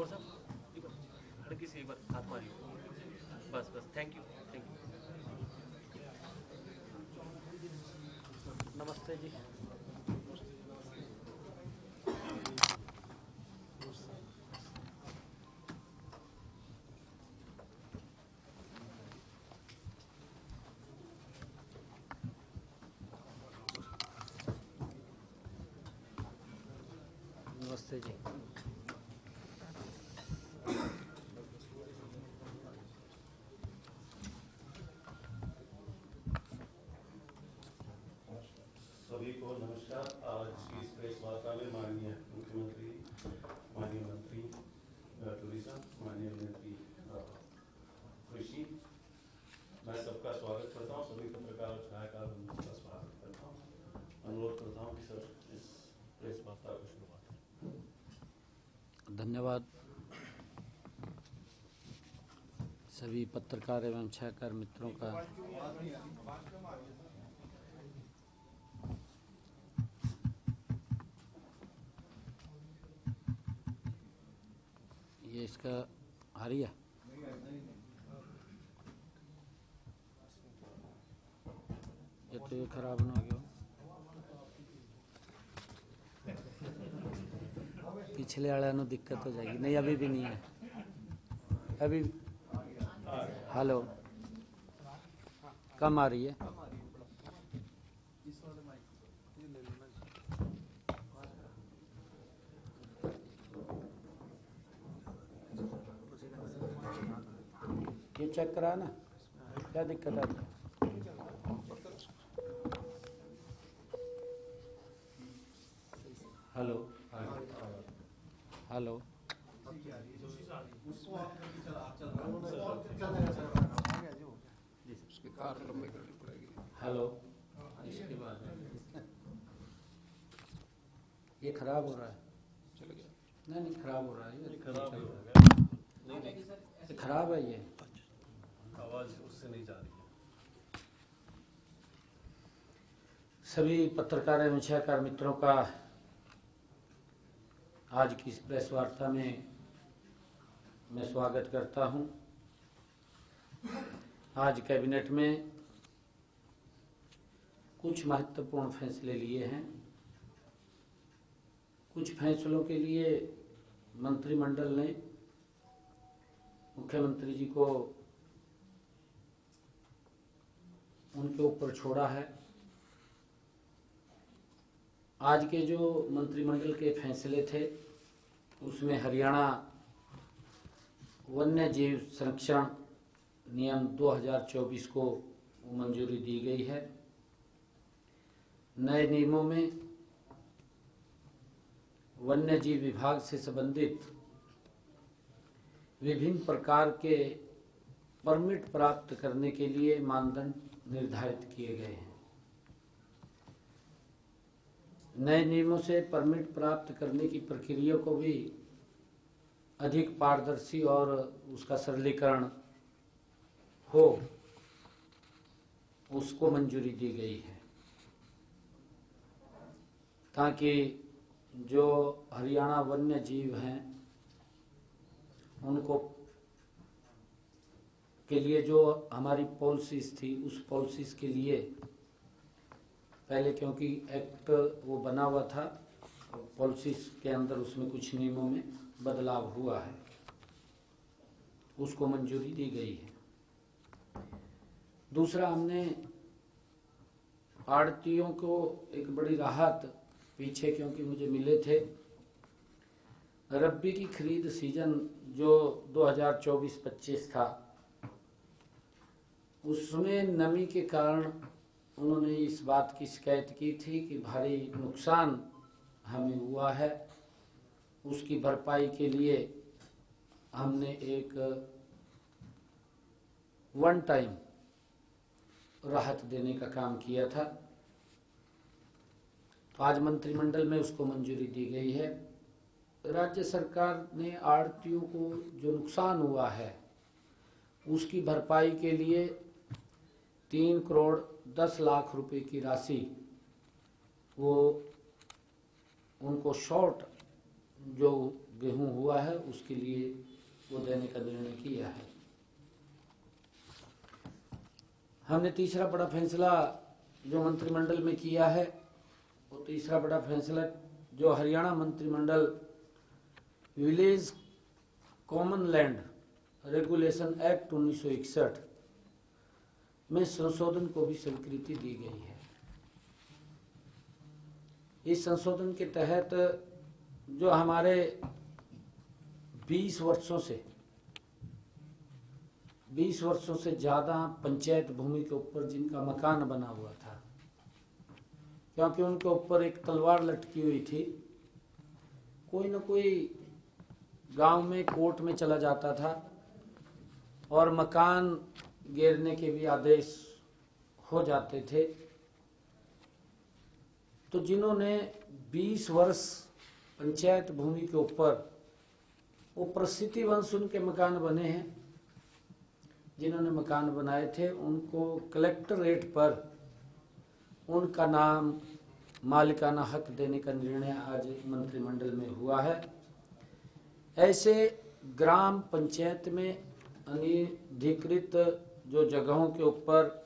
कौन साहब हड़की से एक बार हाथ मारियो, बस बस, थैंक यू थैंक यू। नमस्ते जी। नमस्ते जी। सभी को नमस्कार। आज की इस प्रेस वार्ता में माननीय मुख्यमंत्री, माननीय मंत्री टूरिज्म, माननीय मंत्री कृषि, मैं सबका स्वागत करता हूँ। सभी पत्रकार और छायाकार बंधुओं का स्वागत करता हूँ। अनुरोध करता हूँ कि सर इस प्रेस वार्ता को शुरुआत करें। धन्यवाद। सभी पत्रकार एवं छायाकार मित्रों का ये इसका हारिया ये तो ये खराब ना हो गया। पिछले वाले नु दिक्कत हो जाएगी। नहीं अभी भी नहीं है, अभी हेलो कम आ रही है। ये चेक करा ना, क्या दिक्कत आती है? हेलो हेलो हेलो इसके बाद ये खराब हो रहा है। नहीं खराब हो रहा है, ये खराब ही हो गया। नहीं खराब है ये। आवाज उससे नहीं जा रही है। सभी पत्रकार एवं छायाकार मित्रों का आज की इस प्रेस वार्ता में मैं स्वागत करता हूं। आज कैबिनेट में कुछ महत्वपूर्ण फैसले लिए हैं। कुछ फैसलों के लिए मंत्रिमंडल ने मुख्यमंत्री जी को उनके ऊपर छोड़ा है। आज के जो मंत्रिमंडल के फैसले थे उसमें हरियाणा वन्य जीव संरक्षण नियम 2024 को मंजूरी दी गई है। नए नियमों में वन्य जीव विभाग से संबंधित विभिन्न प्रकार के परमिट प्राप्त करने के लिए मानदंड निर्धारित किए गए हैं। नए नियमों से परमिट प्राप्त करने की प्रक्रिया को भी अधिक पारदर्शी और उसका सरलीकरण हो, उसको मंजूरी दी गई है, ताकि जो हरियाणा वन्य जीव हैं उनको के लिए जो हमारी पॉलिसीज थी उस पॉलिसीज के लिए पहले, क्योंकि एक्ट वो बना हुआ था, पॉलिसीज के अंदर उसमें कुछ नियमों में बदलाव हुआ है, उसको मंजूरी दी गई है। दूसरा, हमने आड़तियों को एक बड़ी राहत पीछे, क्योंकि मुझे मिले थे, रब्बी की खरीद सीजन जो 2024-25 था उसमें नमी के कारण उन्होंने इस बात की शिकायत की थी कि भारी नुकसान हमें हुआ है। उसकी भरपाई के लिए हमने एक वन टाइम राहत देने का काम किया था। तो आज मंत्रिमंडल में उसको मंजूरी दी गई है। राज्य सरकार ने आड़तियों को जो नुकसान हुआ है उसकी भरपाई के लिए 3 करोड़ 10 लाख रुपए की राशि वो उनको शॉर्ट जो गेहूं हुआ है उसके लिए वो देने का निर्णय किया है। हमने तीसरा बड़ा फैसला जो मंत्रिमंडल में किया है, वो तीसरा बड़ा फैसला जो हरियाणा मंत्रिमंडल village common land regulation act 1961 में संशोधन को भी स्वीकृति दी गई है। इस संशोधन के तहत जो हमारे 20 वर्षों से ज्यादा पंचायत भूमि के ऊपर जिनका मकान बना हुआ था, क्योंकि उनके ऊपर एक तलवार लटकी हुई थी, कोई न कोई गांव में कोर्ट में चला जाता था और मकान गिरने के भी आदेश हो जाते थे। तो जिन्होंने 20 वर्ष पंचायत भूमि के ऊपर वो प्रसिद्धि वंश उनके मकान बने हैं, जिन्होंने मकान बनाए थे उनको कलेक्टरेट पर उनका नाम मालिकाना हक देने का निर्णय आज मंत्रिमंडल में हुआ है। ऐसे ग्राम पंचायत में अनधिकृत जो जगहों के ऊपर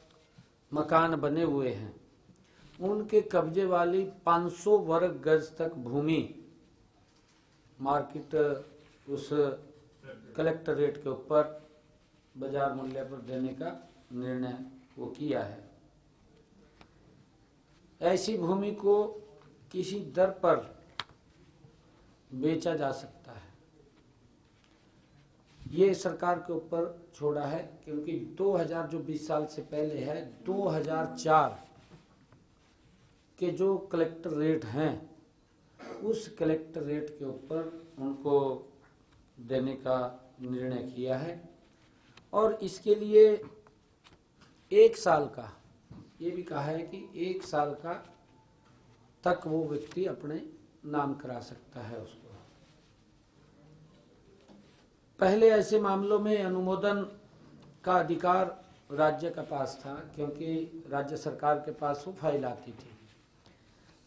मकान बने हुए हैं उनके कब्जे वाली 500 वर्ग गज तक भूमि मार्केट उस कलेक्टरेट के ऊपर बाजार मूल्य पर देने का निर्णय वो किया है। ऐसी भूमि को किसी दर पर बेचा जा सकता है, ये सरकार के ऊपर छोड़ा है, क्योंकि 2000 जो 20 साल से पहले है 2004 के जो कलेक्टर रेट हैं उस कलेक्टर रेट के ऊपर उनको देने का निर्णय किया है। और इसके लिए 1 साल का ये भी कहा है कि 1 साल का तक वो व्यक्ति अपने नाम करा सकता है उसको। पहले ऐसे मामलों में अनुमोदन का अधिकार राज्य के पास था, क्योंकि राज्य सरकार के पास वो फाइल आती थी।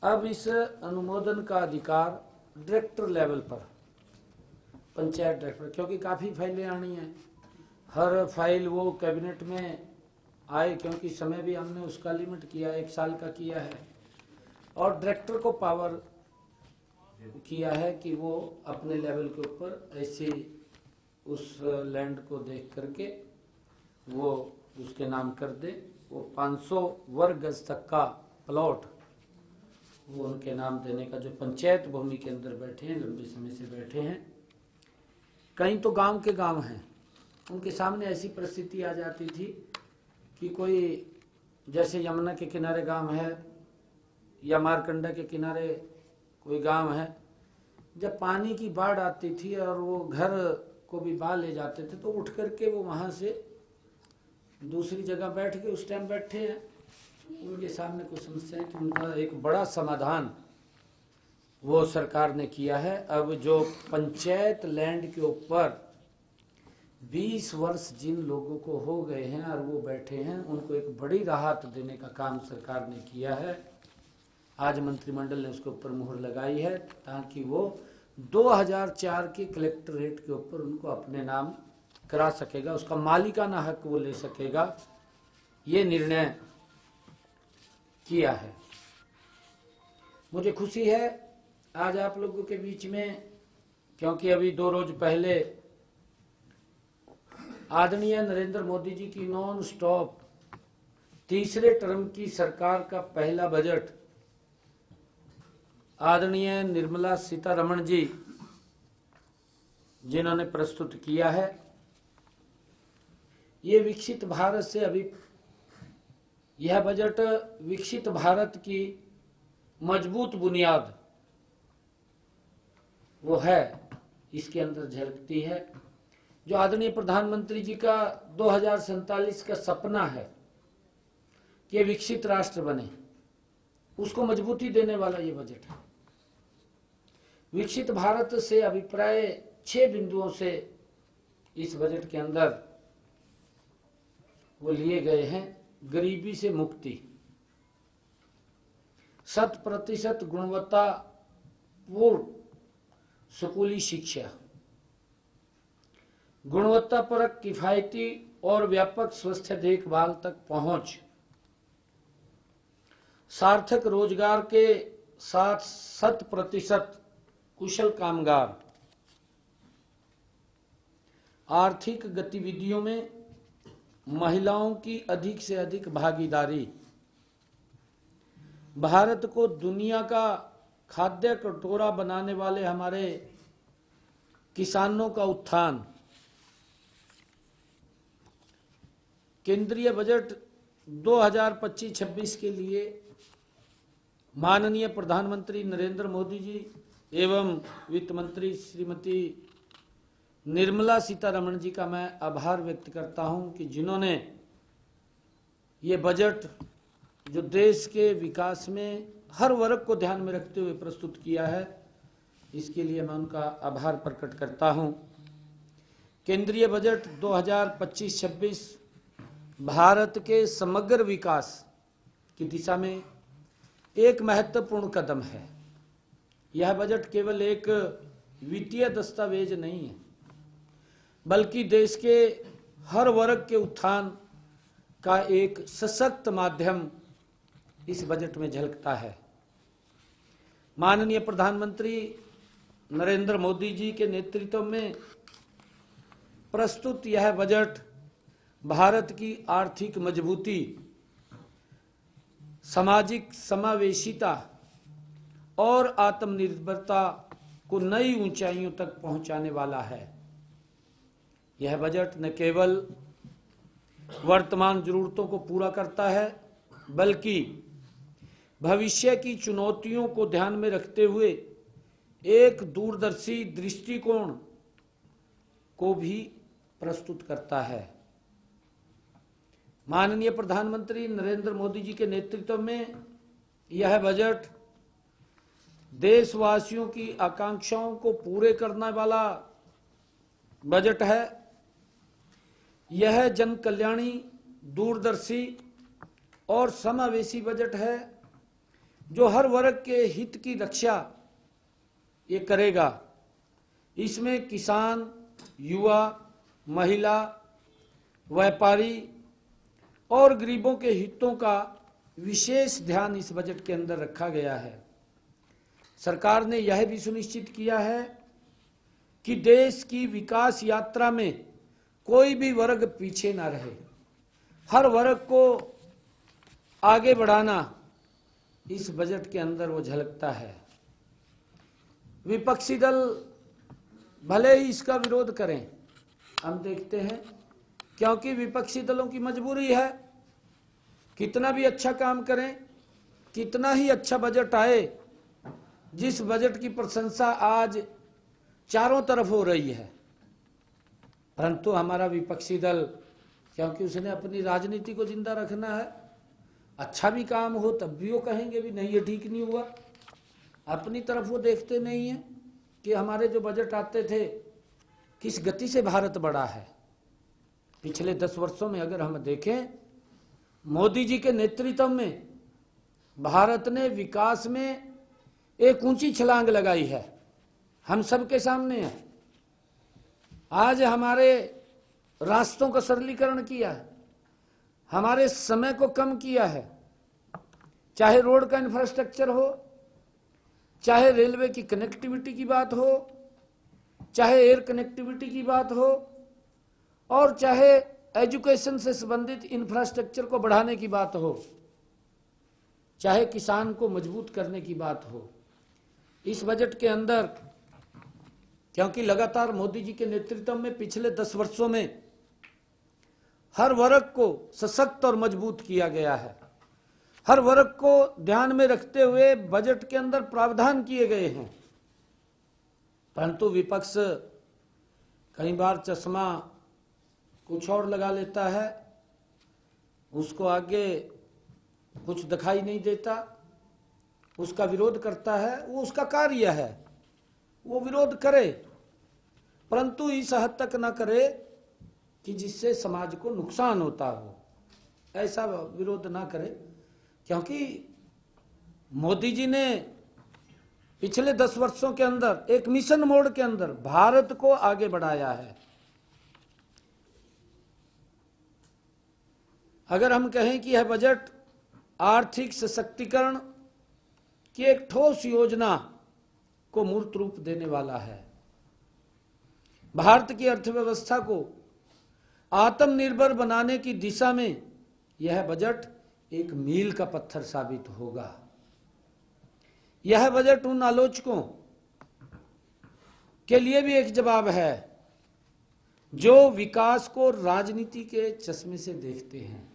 अब इस अनुमोदन का अधिकार डायरेक्टर लेवल पर, पंचायत डायरेक्टर, क्योंकि काफी फाइलें आनी हैं, हर फाइल वो कैबिनेट में आए, क्योंकि समय भी हमने उसका लिमिट किया 1 साल का किया है, और डायरेक्टर को पावर किया है कि वो अपने लेवल के ऊपर ऐसे उस लैंड को देख करके वो उसके नाम कर दे। वो 500 वर्ग गज तक का प्लॉट वो उनके नाम देने का, जो पंचायत भूमि के अंदर बैठे हैं, लंबे समय से बैठे हैं। कहीं तो गांव के गांव हैं, उनके सामने ऐसी परिस्थिति आ जाती थी कि कोई जैसे यमुना के किनारे गांव है या मारकंडा के किनारे कोई गांव है, जब पानी की बाढ़ आती थी और वो घर को भी बहा ले जाते थे तो उठ करके वो वहां से दूसरी जगह बैठ के उस टाइम बैठे हैं, उनके सामने कोई समस्या है कि उनका एक बड़ा समाधान वो सरकार ने किया है। अब जो पंचायत लैंड के ऊपर 20 वर्ष जिन लोगों को हो गए हैं और वो बैठे हैं, उनको एक बड़ी राहत देने का काम सरकार ने किया है। आज मंत्रिमंडल ने उसके ऊपर मुहर लगाई है ताकि वो 2004 के कलेक्टरेट के ऊपर उनको अपने नाम करा सकेगा, उसका मालिकाना हक वो ले सकेगा। ये निर्णय किया है। मुझे खुशी है आज आप लोगों के बीच में, क्योंकि अभी 2 रोज पहले आदरणीय नरेंद्र मोदी जी की नॉन स्टॉप तीसरे टर्म की सरकार का पहला बजट आदरणीय निर्मला सीतारमण जी जिन्होंने प्रस्तुत किया है, ये विकसित भारत से अभी यह बजट विकसित भारत की मजबूत बुनियाद वो है, इसके अंदर झलकती है। जो आदरणीय प्रधानमंत्री जी का 2047 का सपना है कि विकसित राष्ट्र बने, उसको मजबूती देने वाला ये बजट है। विकसित भारत से अभिप्राय 6 बिंदुओं से इस बजट के अंदर वो लिए गए हैं। गरीबी से मुक्ति, 100% गुणवत्ता पूर्ण स्कूली शिक्षा, गुणवत्तापरक, किफायती और व्यापक स्वास्थ्य देखभाल तक पहुंच, सार्थक रोजगार के साथ 100% कुशल कामगार, आर्थिक गतिविधियों में महिलाओं की अधिक से अधिक भागीदारी, भारत को दुनिया का खाद्य कटोरा बनाने वाले हमारे किसानों का उत्थान, केंद्रीय बजट 2025-26 के लिए माननीय प्रधानमंत्री नरेंद्र मोदी जी एवं वित्त मंत्री श्रीमती निर्मला सीतारमण जी का मैं आभार व्यक्त करता हूं कि जिन्होंने ये बजट जो देश के विकास में हर वर्ग को ध्यान में रखते हुए प्रस्तुत किया है, इसके लिए मैं उनका आभार प्रकट करता हूं। केंद्रीय बजट 2025-26 भारत के समग्र विकास की दिशा में एक महत्वपूर्ण कदम है। यह बजट केवल एक वित्तीय दस्तावेज नहीं है, बल्कि देश के हर वर्ग के उत्थान का एक सशक्त माध्यम इस बजट में झलकता है। माननीय प्रधानमंत्री नरेंद्र मोदी जी के नेतृत्व में प्रस्तुत यह बजट भारत की आर्थिक मजबूती, सामाजिक समावेशिता और आत्मनिर्भरता को नई ऊंचाइयों तक पहुंचाने वाला है। यह बजट न केवल वर्तमान जरूरतों को पूरा करता है, बल्कि भविष्य की चुनौतियों को ध्यान में रखते हुए एक दूरदर्शी दृष्टिकोण को भी प्रस्तुत करता है। माननीय प्रधानमंत्री नरेंद्र मोदी जी के नेतृत्व में यह बजट देशवासियों की आकांक्षाओं को पूरे करने वाला बजट है। यह जन कल्याणी, दूरदर्शी और समावेशी बजट है जो हर वर्ग के हित की रक्षा ये करेगा। इसमें किसान, युवा, महिला, व्यापारी और गरीबों के हितों का विशेष ध्यान इस बजट के अंदर रखा गया है। सरकार ने यह भी सुनिश्चित किया है कि देश की विकास यात्रा में कोई भी वर्ग पीछे ना रहे, हर वर्ग को आगे बढ़ाना इस बजट के अंदर वो झलकता है। विपक्षी दल भले ही इसका विरोध करें, हम देखते हैं, क्योंकि विपक्षी दलों की मजबूरी है। कितना भी अच्छा काम करें, कितना ही अच्छा बजट आए, जिस बजट की प्रशंसा आज चारों तरफ हो रही है, परंतु हमारा विपक्षी दल, क्योंकि उसने अपनी राजनीति को जिंदा रखना है, अच्छा भी काम हो तब भी वो कहेंगे भी नहीं ये ठीक नहीं हुआ। अपनी तरफ वो देखते नहीं है कि हमारे जो बजट आते थे किस गति से भारत बढ़ा है। पिछले 10 वर्षों में अगर हम देखें, मोदी जी के नेतृत्व में भारत ने विकास में एक ऊंची छलांग लगाई है, हम सबके सामने है। आज हमारे रास्तों का सरलीकरण किया है, हमारे समय को कम किया है, चाहे रोड का इंफ्रास्ट्रक्चर हो, चाहे रेलवे की कनेक्टिविटी की बात हो, चाहे एयर कनेक्टिविटी की बात हो, और चाहे एजुकेशन से संबंधित इंफ्रास्ट्रक्चर को बढ़ाने की बात हो, चाहे किसान को मजबूत करने की बात हो। इस बजट के अंदर, क्योंकि लगातार मोदी जी के नेतृत्व में पिछले 10 वर्षों में हर वर्ग को सशक्त और मजबूत किया गया है, हर वर्ग को ध्यान में रखते हुए बजट के अंदर प्रावधान किए गए हैं। परंतु विपक्ष कई बार चश्मा कुछ और लगा लेता है, उसको आगे कुछ दिखाई नहीं देता, उसका विरोध करता है। वो उसका कार्य है, वो विरोध करे, परंतु इस हद तक न करे कि जिससे समाज को नुकसान होता हो, ऐसा विरोध ना करे। क्योंकि मोदी जी ने पिछले 10 वर्षों के अंदर एक मिशन मोड के अंदर भारत को आगे बढ़ाया है। अगर हम कहें कि यह बजट आर्थिक सशक्तिकरण की एक ठोस योजना को मूर्त रूप देने वाला है, भारत की अर्थव्यवस्था को आत्मनिर्भर बनाने की दिशा में यह बजट एक मील का पत्थर साबित होगा। यह बजट उन आलोचकों के लिए भी एक जवाब है जो विकास को राजनीति के चश्मे से देखते हैं।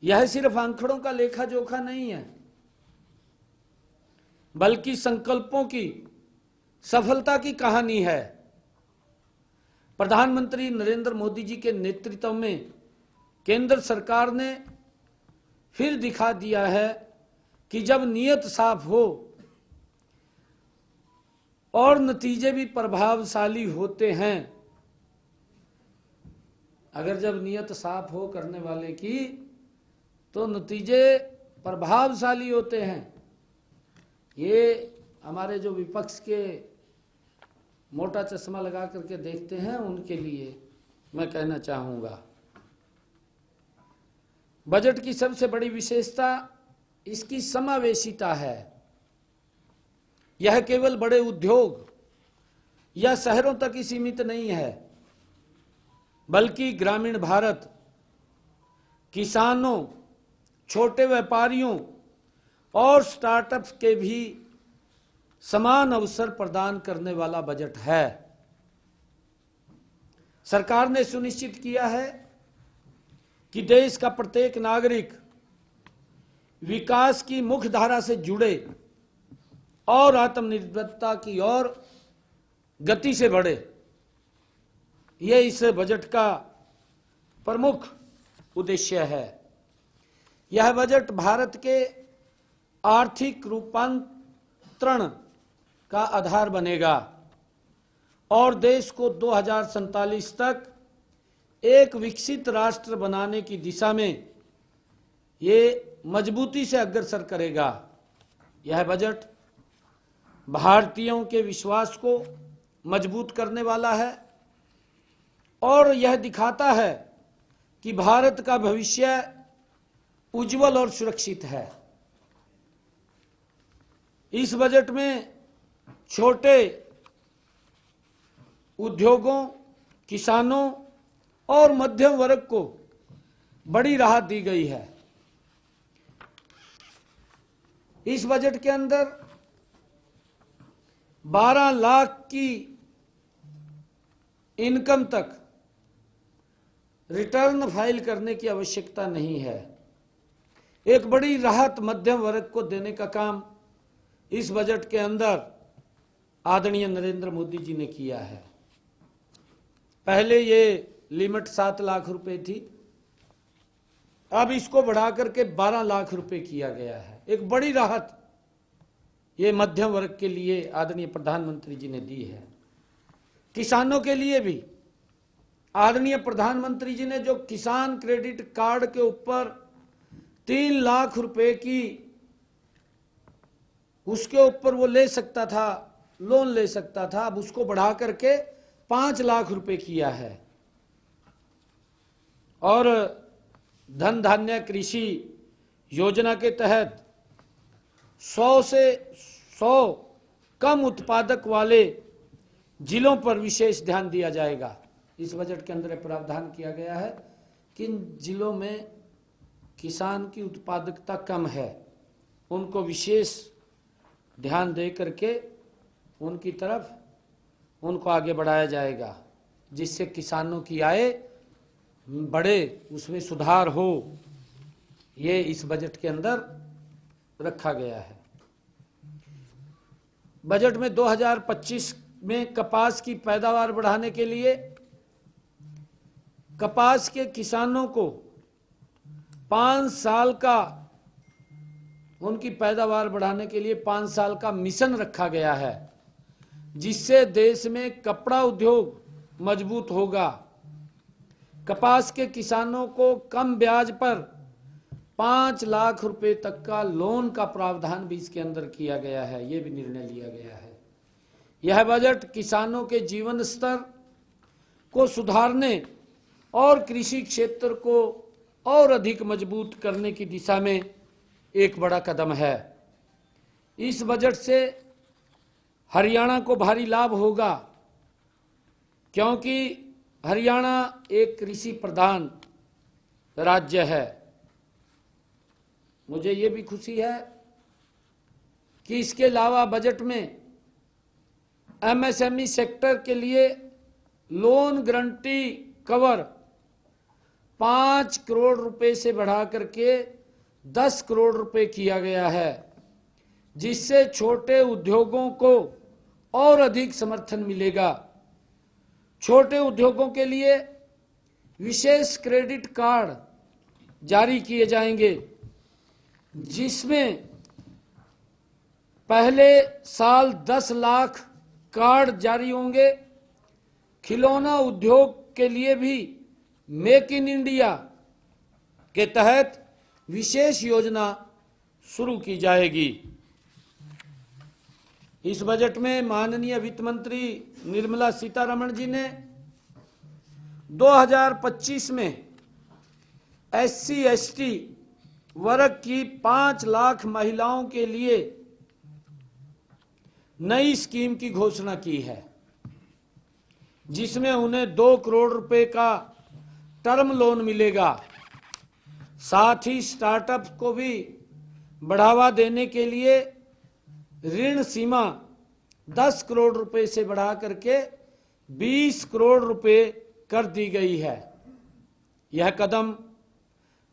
यह सिर्फ आंकड़ों का लेखा जोखा नहीं है, बल्कि संकल्पों की सफलता की कहानी है। प्रधानमंत्री नरेंद्र मोदी जी के नेतृत्व में केंद्र सरकार ने फिर दिखा दिया है कि जब नीयत साफ हो और नतीजे भी प्रभावशाली होते हैं, अगर जब नीयत साफ हो करने वाले की तो नतीजे प्रभावशाली होते हैं। ये हमारे जो विपक्ष के मोटा चश्मा लगा करके देखते हैं उनके लिए मैं कहना चाहूंगा, बजट की सबसे बड़ी विशेषता इसकी समावेशिता है। यह केवल बड़े उद्योग या शहरों तक ही सीमित नहीं है, बल्कि ग्रामीण भारत, किसानों, छोटे व्यापारियों और स्टार्टअप्स के भी समान अवसर प्रदान करने वाला बजट है। सरकार ने सुनिश्चित किया है कि देश का प्रत्येक नागरिक विकास की मुख्य धारा से जुड़े और आत्मनिर्भरता की ओर गति से बढ़े। यह इस बजट का प्रमुख उद्देश्य है। यह बजट भारत के आर्थिक रूपांतरण का आधार बनेगा और देश को 2047 तक एक विकसित राष्ट्र बनाने की दिशा में ये मजबूती से अग्रसर करेगा। यह बजट भारतीयों के विश्वास को मजबूत करने वाला है और यह दिखाता है कि भारत का भविष्य उज्जवल और सुरक्षित है। इस बजट में छोटे उद्योगों, किसानों और मध्यम वर्ग को बड़ी राहत दी गई है। इस बजट के अंदर 12 लाख की इनकम तक रिटर्न फाइल करने की आवश्यकता नहीं है। एक बड़ी राहत मध्यम वर्ग को देने का काम इस बजट के अंदर आदरणीय नरेंद्र मोदी जी ने किया है। पहले ये लिमिट 7 लाख रुपए थी, अब इसको बढ़ाकर के 12 लाख रुपए किया गया है। एक बड़ी राहत ये मध्यम वर्ग के लिए आदरणीय प्रधानमंत्री जी ने दी है। किसानों के लिए भी आदरणीय प्रधानमंत्री जी ने जो किसान क्रेडिट कार्ड के ऊपर 3 लाख रुपए की उसके ऊपर वो ले सकता था, लोन ले सकता था, अब उसको बढ़ा करके 5 लाख रुपए किया है। और धन धान्य कृषि योजना के तहत 100 से 100 कम उत्पादक वाले जिलों पर विशेष ध्यान दिया जाएगा। इस बजट के अंदर प्रावधान किया गया है किन जिलों में किसान की उत्पादकता कम है उनको विशेष ध्यान दे करके उनकी तरफ उनको आगे बढ़ाया जाएगा, जिससे किसानों की आय बढ़े, उसमें सुधार हो। ये इस बजट के अंदर रखा गया है। बजट में 2025 में कपास की पैदावार बढ़ाने के लिए कपास के किसानों को 5 साल का उनकी पैदावार बढ़ाने के लिए 5 साल का मिशन रखा गया है, जिससे देश में कपड़ा उद्योग मजबूत होगा। कपास के किसानों को कम ब्याज पर 5 लाख रुपए तक का लोन का प्रावधान भी इसके अंदर किया गया है। ये भी निर्णय लिया गया है। यह बजट किसानों के जीवन स्तर को सुधारने और कृषि क्षेत्र को और अधिक मजबूत करने की दिशा में एक बड़ा कदम है। इस बजट से हरियाणा को भारी लाभ होगा, क्योंकि हरियाणा एक कृषि प्रधान राज्य है। मुझे ये भी खुशी है कि इसके अलावा बजट में एमएसएमई सेक्टर के लिए लोन गारंटी कवर 5 करोड़ रुपए से बढ़ा करके 10 करोड़ रुपए किया गया है, जिससे छोटे उद्योगों को और अधिक समर्थन मिलेगा। छोटे उद्योगों के लिए विशेष क्रेडिट कार्ड जारी किए जाएंगे, जिसमें पहले साल 10 लाख कार्ड जारी होंगे। खिलौना उद्योग के लिए भी मेक इन इंडिया के तहत विशेष योजना शुरू की जाएगी। इस बजट में माननीय वित्त मंत्री निर्मला सीतारमण जी ने 2025 में SC/ST वर्ग की 5 लाख महिलाओं के लिए नई स्कीम की घोषणा की है, जिसमें उन्हें 2 करोड़ रुपए का टर्म लोन मिलेगा। साथ ही स्टार्टअप को भी बढ़ावा देने के लिए ऋण सीमा 10 करोड़ रुपए से बढ़ा करके 20 करोड़ रुपए कर दी गई है। यह कदम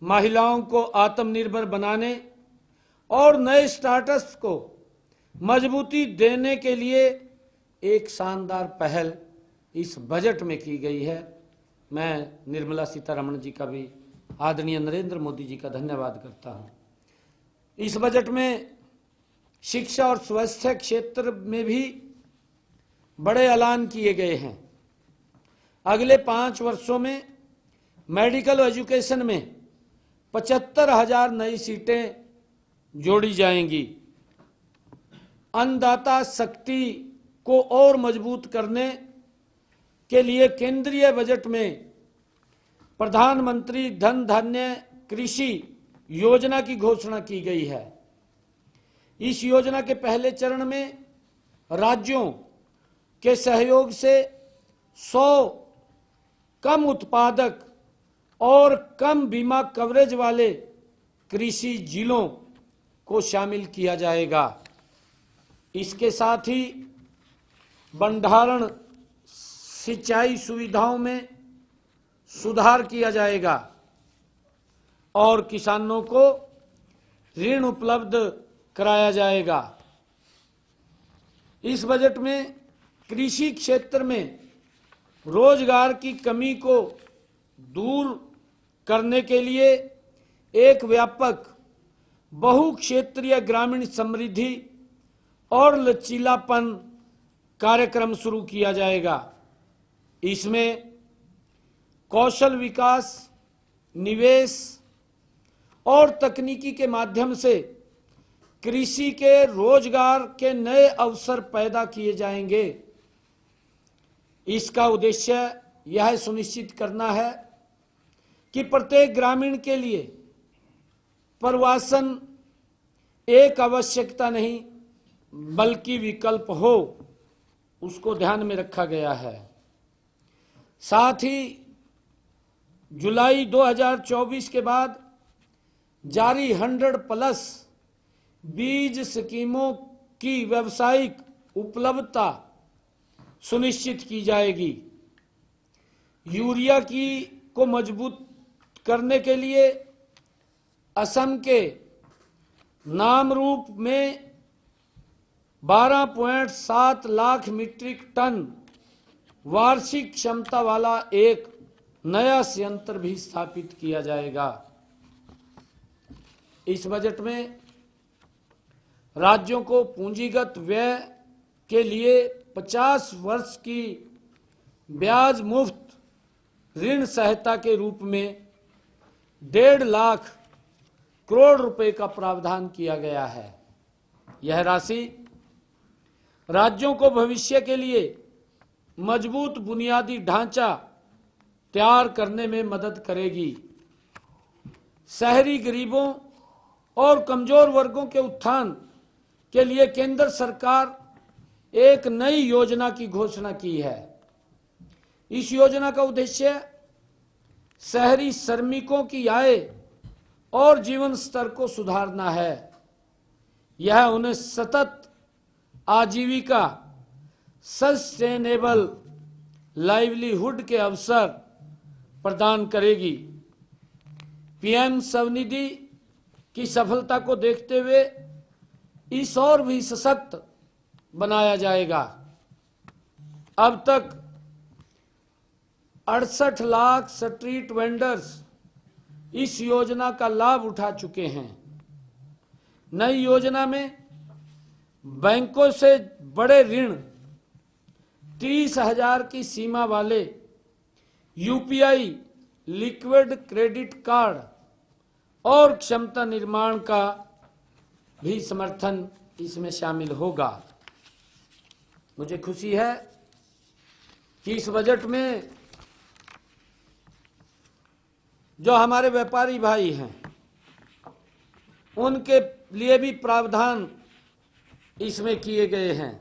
महिलाओं को आत्मनिर्भर बनाने और नए स्टार्टअप्स को मजबूती देने के लिए एक शानदार पहल इस बजट में की गई है। मैं निर्मला सीतारमण जी का भी, आदरणीय नरेंद्र मोदी जी का धन्यवाद करता हूं। इस बजट में शिक्षा और स्वास्थ्य क्षेत्र में भी बड़े ऐलान किए गए हैं। अगले 5 वर्षों में मेडिकल एजुकेशन में 75,000 नई सीटें जोड़ी जाएंगी। अन्नदाता शक्ति को और मजबूत करने के लिए केंद्रीय बजट में प्रधानमंत्री धन धान्य कृषि योजना की घोषणा की गई है। इस योजना के पहले चरण में राज्यों के सहयोग से 100 कम उत्पादक और कम बीमा कवरेज वाले कृषि जिलों को शामिल किया जाएगा। इसके साथ ही भंडारण सिंचाई सुविधाओं में सुधार किया जाएगा और किसानों को ऋण उपलब्ध कराया जाएगा। इस बजट में कृषि क्षेत्र में रोजगार की कमी को दूर करने के लिए एक व्यापक बहुक्षेत्रीय ग्रामीण समृद्धि और लचीलापन कार्यक्रम शुरू किया जाएगा। इसमें कौशल विकास, निवेश और तकनीकी के माध्यम से कृषि के रोजगार के नए अवसर पैदा किए जाएंगे। इसका उद्देश्य यह सुनिश्चित करना है कि प्रत्येक ग्रामीण के लिए प्रवासन एक आवश्यकता नहीं बल्कि विकल्प हो, उसको ध्यान में रखा गया है। साथ ही जुलाई 2024 के बाद जारी 100+ बीज स्कीमों की व्यावसायिक उपलब्धता सुनिश्चित की जाएगी। यूरिया को मजबूत करने के लिए असम के नामरूप में 12.7 लाख मीट्रिक टन वार्षिक क्षमता वाला एक नया संयंत्र भी स्थापित किया जाएगा। इस बजट में राज्यों को पूंजीगत व्यय के लिए 50 वर्ष की ब्याज मुफ्त ऋण सहायता के रूप में 1.5 लाख करोड़ रुपए का प्रावधान किया गया है। यह राशि राज्यों को भविष्य के लिए मजबूत बुनियादी ढांचा तैयार करने में मदद करेगी। शहरी गरीबों और कमजोर वर्गों के उत्थान के लिए केंद्र सरकार एक नई योजना की घोषणा की है। इस योजना का उद्देश्य शहरी श्रमिकों की आय और जीवन स्तर को सुधारना है। यह उन्हें सतत आजीविका, सस्टेनेबल लाइवलीहुड के अवसर प्रदान करेगी। पीएम स्वनिधि की सफलता को देखते हुए इस और भी सशक्त बनाया जाएगा। अब तक 68 लाख स्ट्रीट वेंडर्स इस योजना का लाभ उठा चुके हैं। नई योजना में बैंकों से बड़े ऋण, 30,000 की सीमा वाले यूपीआई, लिक्विड क्रेडिट कार्ड और क्षमता निर्माण का भी समर्थन इसमें शामिल होगा। मुझे खुशी है कि इस बजट में जो हमारे व्यापारी भाई हैं उनके लिए भी प्रावधान इसमें किए गए हैं।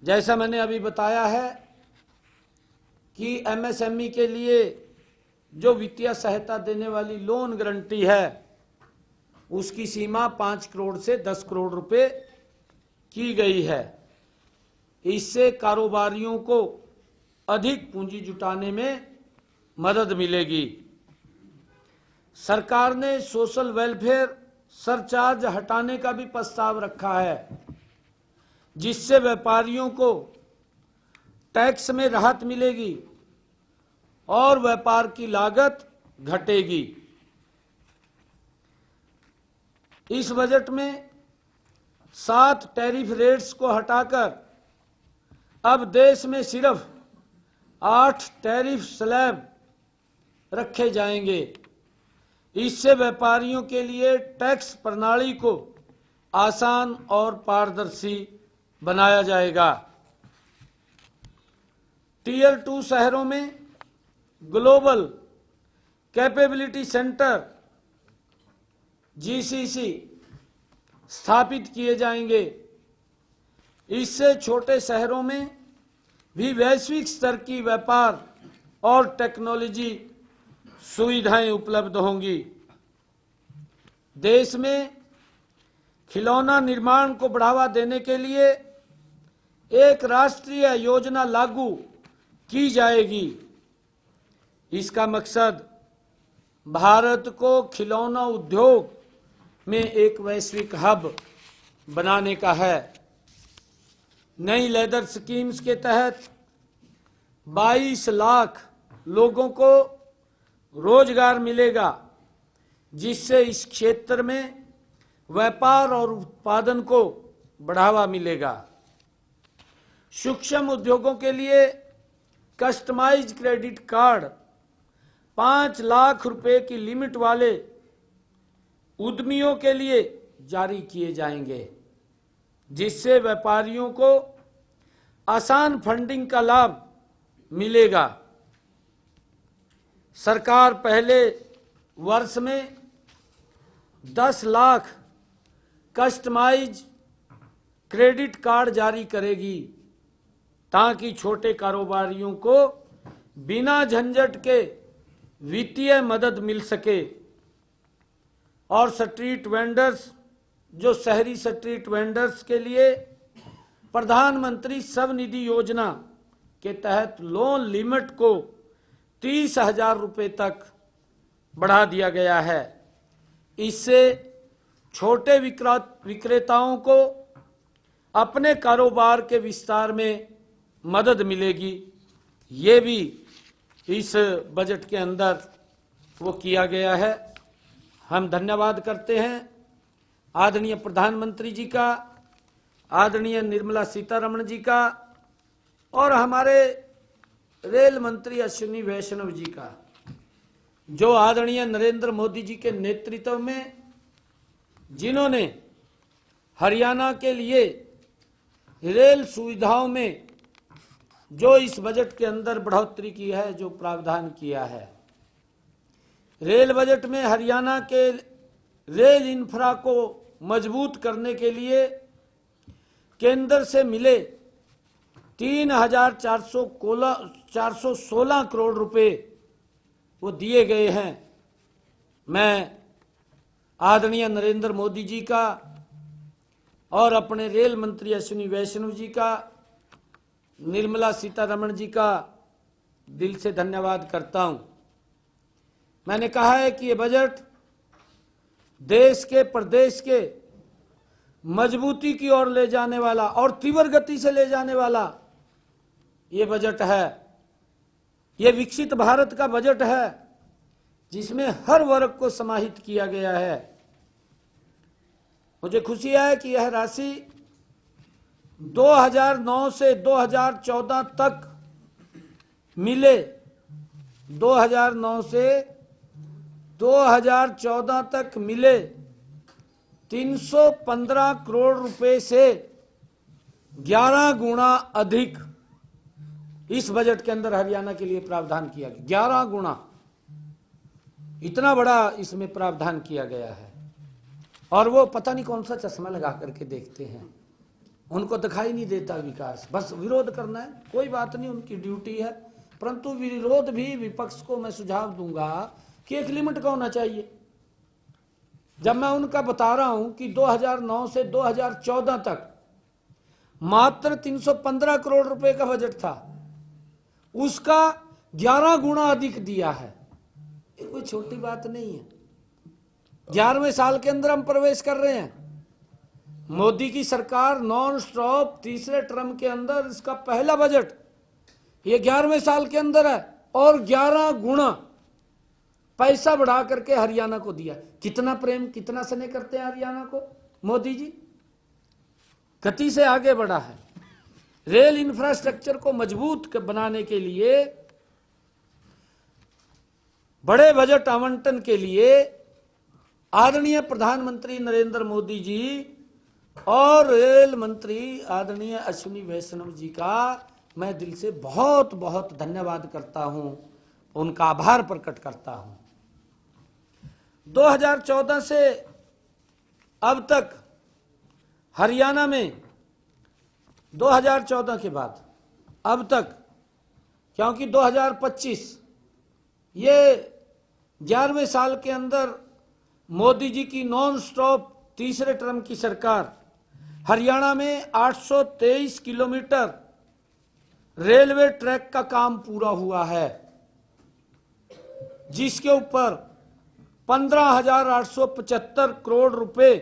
जैसा मैंने अभी बताया है कि एमएसएमई के लिए जो वित्तीय सहायता देने वाली लोन गारंटी है उसकी सीमा 5 करोड़ से 10 करोड़ रुपए की गई है। इससे कारोबारियों को अधिक पूंजी जुटाने में मदद मिलेगी। सरकार ने सोशल वेलफेयर सरचार्ज हटाने का भी प्रस्ताव रखा है, जिससे व्यापारियों को टैक्स में राहत मिलेगी और व्यापार की लागत घटेगी। इस बजट में 7 टैरिफ रेट्स को हटाकर अब देश में सिर्फ 8 टैरिफ स्लैब रखे जाएंगे। इससे व्यापारियों के लिए टैक्स प्रणाली को आसान और पारदर्शी बनाया जाएगा। टीयर 2 शहरों में ग्लोबल कैपेबिलिटी सेंटर जीसीसी स्थापित किए जाएंगे। इससे छोटे शहरों में भी वैश्विक स्तर की व्यापार और टेक्नोलॉजी सुविधाएं उपलब्ध होंगी। देश में खिलौना निर्माण को बढ़ावा देने के लिए एक राष्ट्रीय योजना लागू की जाएगी। इसका मकसद भारत को खिलौना उद्योग में एक वैश्विक हब बनाने का है। नई लेदर स्कीम्स के तहत 22 लाख लोगों को रोजगार मिलेगा, जिससे इस क्षेत्र में व्यापार और उत्पादन को बढ़ावा मिलेगा। सूक्ष्म उद्योगों के लिए कस्टमाइज क्रेडिट कार्ड 5 लाख रुपए की लिमिट वाले उद्यमियों के लिए जारी किए जाएंगे, जिससे व्यापारियों को आसान फंडिंग का लाभ मिलेगा। सरकार पहले वर्ष में 10 लाख कस्टमाइज क्रेडिट कार्ड जारी करेगी, ताकि छोटे कारोबारियों को बिना झंझट के वित्तीय मदद मिल सके और स्ट्रीट वेंडर्स, जो शहरी स्ट्रीट वेंडर्स के लिए प्रधानमंत्री स्वनिधि योजना के तहत लोन लिमिट को 30,000 रुपए तक बढ़ा दिया गया है। इससे छोटे विक्रेताओं को अपने कारोबार के विस्तार में मदद मिलेगी। ये भी इस बजट के अंदर वो किया गया है। हम धन्यवाद करते हैं आदरणीय प्रधानमंत्री जी का, आदरणीय निर्मला सीतारमण जी का और हमारे रेल मंत्री अश्विनी वैष्णव जी का, जो आदरणीय नरेंद्र मोदी जी के नेतृत्व में, जिन्होंने हरियाणा के लिए रेल सुविधाओं में जो इस बजट के अंदर बढ़ोतरी की है, जो प्रावधान किया है, रेल बजट में हरियाणा के रेल इंफ्रा को मजबूत करने के लिए केंद्र से मिले 3,416 करोड़ रुपए वो दिए गए हैं। मैं आदरणीय नरेंद्र मोदी जी का और अपने रेल मंत्री अश्विनी वैष्णव जी का, निर्मला सीतारमण जी का दिल से धन्यवाद करता हूं। मैंने कहा है कि ये बजट देश के, प्रदेश के मजबूती की ओर ले जाने वाला और तीव्र गति से ले जाने वाला ये बजट है। ये विकसित भारत का बजट है जिसमें हर वर्ग को समाहित किया गया है। मुझे खुशी है कि यह राशि 2009 से 2014 तक मिले, 2009 से 2014 तक मिले 315 करोड़ रुपए से 11 गुना अधिक इस बजट के अंदर हरियाणा के लिए प्रावधान किया गया। 11 गुना, इतना बड़ा इसमें प्रावधान किया गया है। और वो पता नहीं कौन सा चश्मा लगा करके देखते हैं, उनको दिखाई नहीं देता विकास, बस विरोध करना है। कोई बात नहीं, उनकी ड्यूटी है, परंतु विरोध भी विपक्ष को मैं सुझाव दूंगा कि एक लिमिट का होना चाहिए। जब मैं उनका बता रहा हूं कि 2009 से 2014 तक मात्र 315 करोड़ रुपए का बजट था, उसका 11 गुना अधिक दिया है। ये कोई छोटी बात नहीं है। 11वें साल के अंदर हम प्रवेश कर रहे हैं। मोदी की सरकार नॉन स्टॉप तीसरे टर्म के अंदर इसका पहला बजट ये 11वें साल के अंदर है और 11 गुना पैसा बढ़ा करके हरियाणा को दिया। कितना प्रेम, कितना स्नेह करते हैं हरियाणा को मोदी जी। गति से आगे बढ़ा है। रेल इंफ्रास्ट्रक्चर को मजबूत बनाने के लिए बड़े बजट आवंटन के लिए आदरणीय प्रधानमंत्री नरेंद्र मोदी जी और रेल मंत्री आदरणीय अश्विनी वैष्णव जी का मैं दिल से बहुत बहुत धन्यवाद करता हूं, उनका आभार प्रकट करता हूं। 2014 से अब तक हरियाणा में, 2014 के बाद अब तक, क्योंकि 2025 ये 11वें साल के अंदर मोदी जी की नॉन स्टॉप तीसरे टर्म की सरकार, हरियाणा में 823 किलोमीटर रेलवे ट्रैक का काम पूरा हुआ है, जिसके ऊपर 15,875 करोड़ रुपए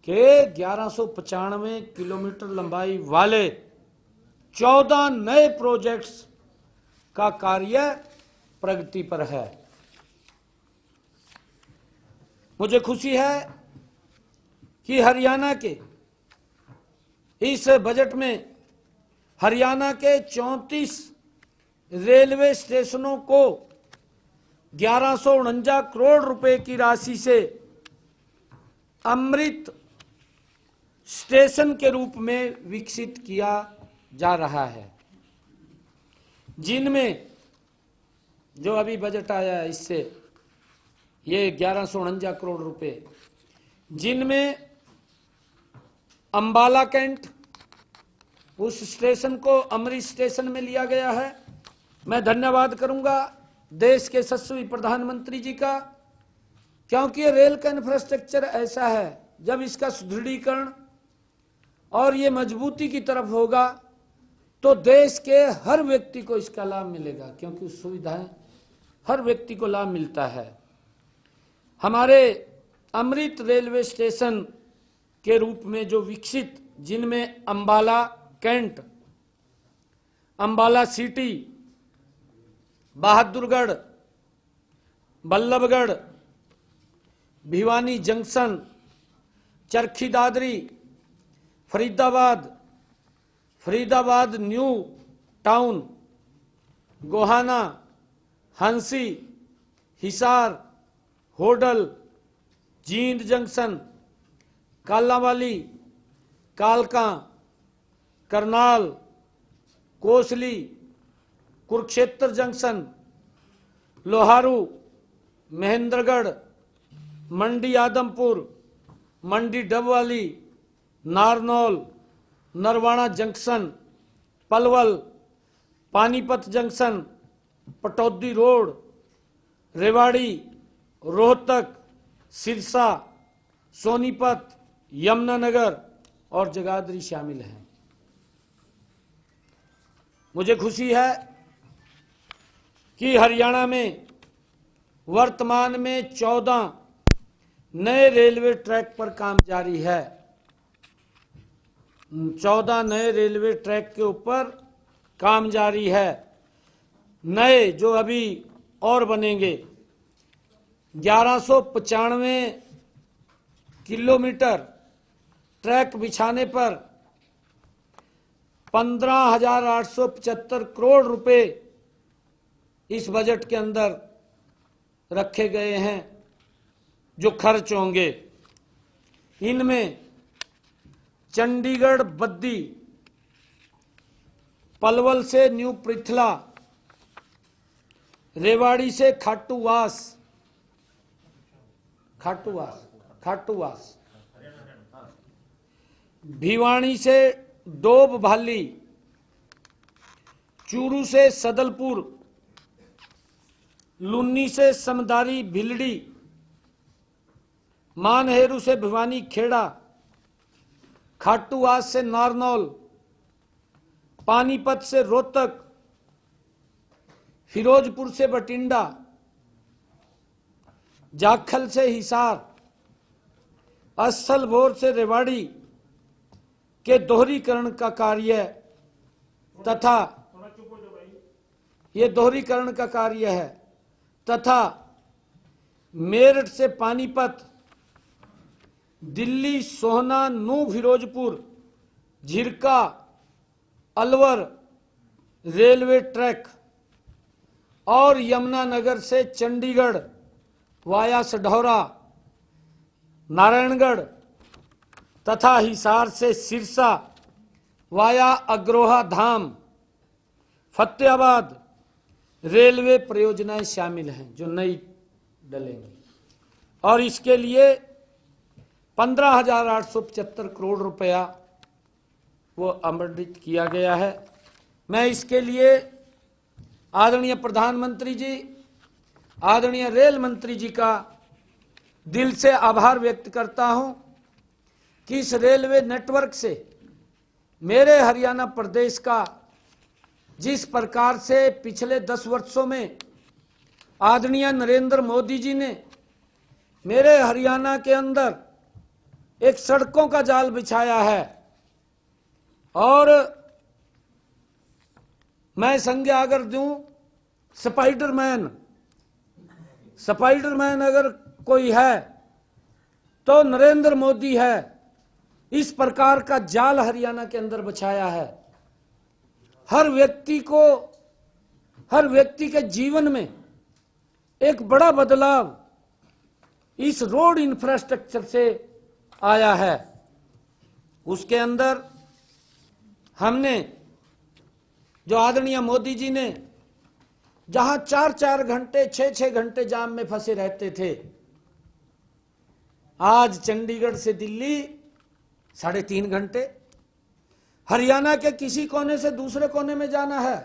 के 1195 किलोमीटर लंबाई वाले 14 नए प्रोजेक्ट्स का कार्य प्रगति पर है। मुझे खुशी है कि हरियाणा के इस बजट में हरियाणा के 34 रेलवे स्टेशनों को 1149 करोड़ रुपए की राशि से अमृत स्टेशन के रूप में विकसित किया जा रहा है, जिनमें जो अभी बजट आया है इससे ये 1149 करोड़ रुपए, जिनमें अंबाला कैंट, उस स्टेशन को अमृत स्टेशन में लिया गया है। मैं धन्यवाद करूंगा देश के यशस्वी प्रधानमंत्री जी का, क्योंकि रेल का इंफ्रास्ट्रक्चर ऐसा है, जब इसका सुदृढ़ीकरण और ये मजबूती की तरफ होगा तो देश के हर व्यक्ति को इसका लाभ मिलेगा, क्योंकि सुविधाएं हर व्यक्ति को लाभ मिलता है। हमारे अमृत रेलवे स्टेशन के रूप में जो विकसित, जिनमें Ambala cantt, Ambala city, Bahadurgarh, Ballabhgarh, Bhiwani junction, Charkhi Dadri, Faridabad, Faridabad new town, Gohana, Hansi, Hisar, Hodal, Jind junction, Kalanwali, कालका, Karnal, Kosli, Kurukshetra junction, Loharu, Mahendragarh, Mandi Adampur, Mandi Dabwali, Narnaul, Narwana junction, Palwal, Panipat junction, Pataudi road, Rewari, Rohtak, Sirsa, Sonipat, Yamunanagar और जगाधरी शामिल हैं। मुझे खुशी है कि हरियाणा में वर्तमान में 14 नए रेलवे ट्रैक पर काम जारी है। 14 नए रेलवे ट्रैक के ऊपर काम जारी है। नए जो अभी और बनेंगे, 1195 किलोमीटर ट्रैक बिछाने पर 15,875 करोड़ रुपए इस बजट के अंदर रखे गए हैं जो खर्च होंगे। इनमें चंडीगढ़ बद्दी, पलवल से न्यू पृथला, रेवाड़ी से खाटूवास, भिवानी से डोब भाली, चूरू से सदलपुर, लुन्नी से समदारी भिलड़ी, मानहेरू से भिवानी खेड़ा, खाटूवास से नारनौल, पानीपत से रोहतक, फिरोजपुर से बठिंडा, जाखल से हिसार, असलभोर से रेवाड़ी के दोहरीकरण का कार्य तथा ये दोहरीकरण का कार्य है तथा मेरठ से पानीपत, दिल्ली सोहना नू फिरोजपुर, झिरका, अलवर रेलवे ट्रैक और यमुनानगर से चंडीगढ़ वाया सढौरा, नारायणगढ़ तथा हिसार से सिरसा वाया अग्रोहा धाम, फतेहाबाद रेलवे परियोजनाएं शामिल हैं जो नई डलेंगी और इसके लिए 15,875 करोड़ रुपया वो आवंटित किया गया है। मैं इसके लिए आदरणीय प्रधानमंत्री जी, आदरणीय रेल मंत्री जी का दिल से आभार व्यक्त करता हूं कि इस रेलवे नेटवर्क से मेरे हरियाणा प्रदेश का जिस प्रकार से पिछले 10 वर्षों में आदरणीय नरेंद्र मोदी जी ने मेरे हरियाणा के अंदर एक सड़कों का जाल बिछाया है और मैं संज्ञा अगर दूं स्पाइडरमैन अगर कोई है तो नरेंद्र मोदी है। इस प्रकार का जाल हरियाणा के अंदर बिछाया है। हर व्यक्ति के जीवन में एक बड़ा बदलाव इस रोड इंफ्रास्ट्रक्चर से आया है। उसके अंदर हमने जो आदरणीय मोदी जी ने जहां 4-4 घंटे 6-6 घंटे जाम में फंसे रहते थे, आज चंडीगढ़ से दिल्ली 3.5 घंटे, हरियाणा के किसी कोने से दूसरे कोने में जाना है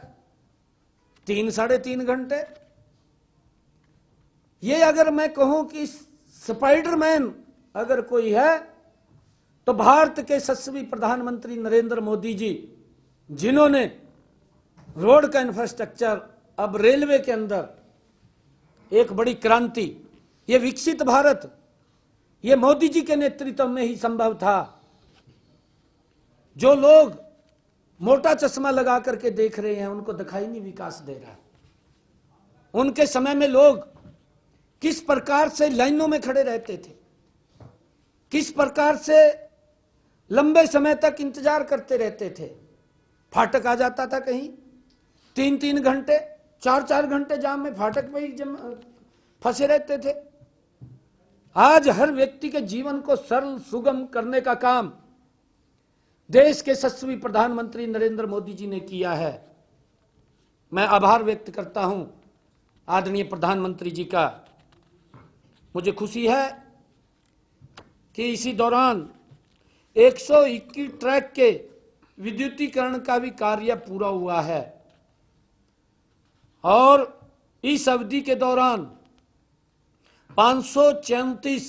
3-3.5 घंटे। ये अगर मैं कहूं कि स्पाइडरमैन अगर कोई है तो भारत के यशस्वी प्रधानमंत्री नरेंद्र मोदी जी, जिन्होंने रोड का इंफ्रास्ट्रक्चर अब रेलवे के अंदर एक बड़ी क्रांति, ये विकसित भारत ये मोदी जी के नेतृत्व में ही संभव था। जो लोग मोटा चश्मा लगा करके देख रहे हैं उनको दिखाई नहीं विकास दे रहा है। उनके समय में लोग किस प्रकार से लाइनों में खड़े रहते थे, किस प्रकार से लंबे समय तक इंतजार करते रहते थे। फाटक आ जाता था कहीं 3-3 घंटे 4-4 घंटे जाम में फाटक पे ही फंसे रहते थे। आज हर व्यक्ति के जीवन को सरल सुगम करने का काम देश के यशस्वी प्रधानमंत्री नरेंद्र मोदी जी ने किया है। मैं आभार व्यक्त करता हूं आदरणीय प्रधानमंत्री जी का। मुझे खुशी है कि इसी दौरान 121 ट्रैक के विद्युतीकरण का भी कार्य पूरा हुआ है और इस अवधि के दौरान 534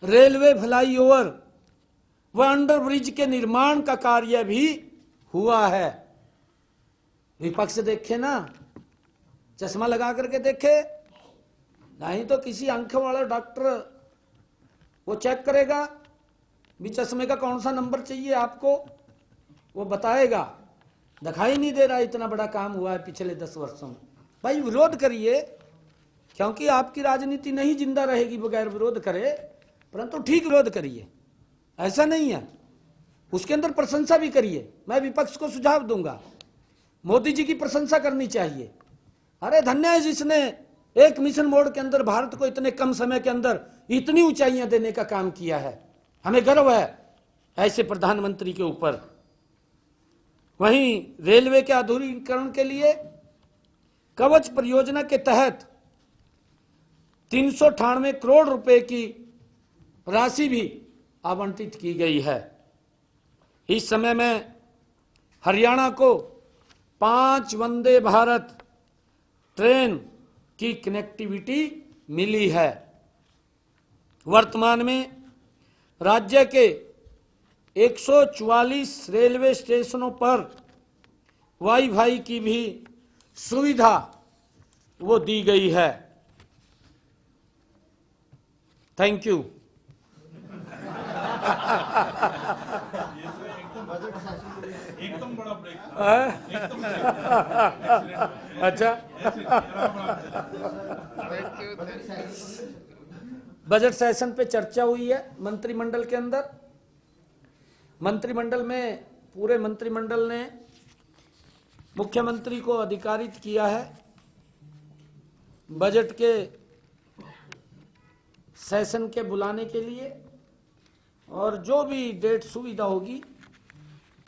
रेलवे फ्लाईओवर व अंडरब्रिज के निर्माण का कार्य भी हुआ है। विपक्ष देखे ना, चश्मा लगा करके देखे, नहीं तो किसी आंख वाला डॉक्टर वो चेक करेगा भी चश्मे का कौन सा नंबर चाहिए आपको, वो बताएगा। दिखाई नहीं दे रहा इतना बड़ा काम हुआ है पिछले 10 वर्षों में। भाई विरोध करिए, क्योंकि आपकी राजनीति नहीं जिंदा रहेगी बगैर विरोध करे, परंतु ठीक विरोध करिए, ऐसा नहीं है। उसके अंदर प्रशंसा भी करिए। मैं विपक्ष को सुझाव दूंगा, मोदी जी की प्रशंसा करनी चाहिए। अरे धन्य है जिसने एक मिशन मोड के अंदर भारत को इतने कम समय के अंदर इतनी ऊंचाइयां देने का काम किया है। हमें गर्व है ऐसे प्रधानमंत्री के ऊपर। वहीं रेलवे के आधुनिकीकरण के लिए कवच परियोजना के तहत 398 करोड़ रुपए की राशि भी आवंटित की गई है। इस समय में हरियाणा को 5 वंदे भारत ट्रेन की कनेक्टिविटी मिली है। वर्तमान में राज्य के 144 रेलवे स्टेशनों पर वाईफाई की भी सुविधा वो दी गई है। Thank you. एकदम बड़ा ब्रेक। अच्छा, बजट सेशन पे चर्चा हुई है मंत्रिमंडल के अंदर। मंत्रिमंडल में पूरे मंत्रिमंडल ने मुख्यमंत्री को अधिकारित किया है बजट के सेशन के बुलाने के लिए, और जो भी डेट सुविधा होगी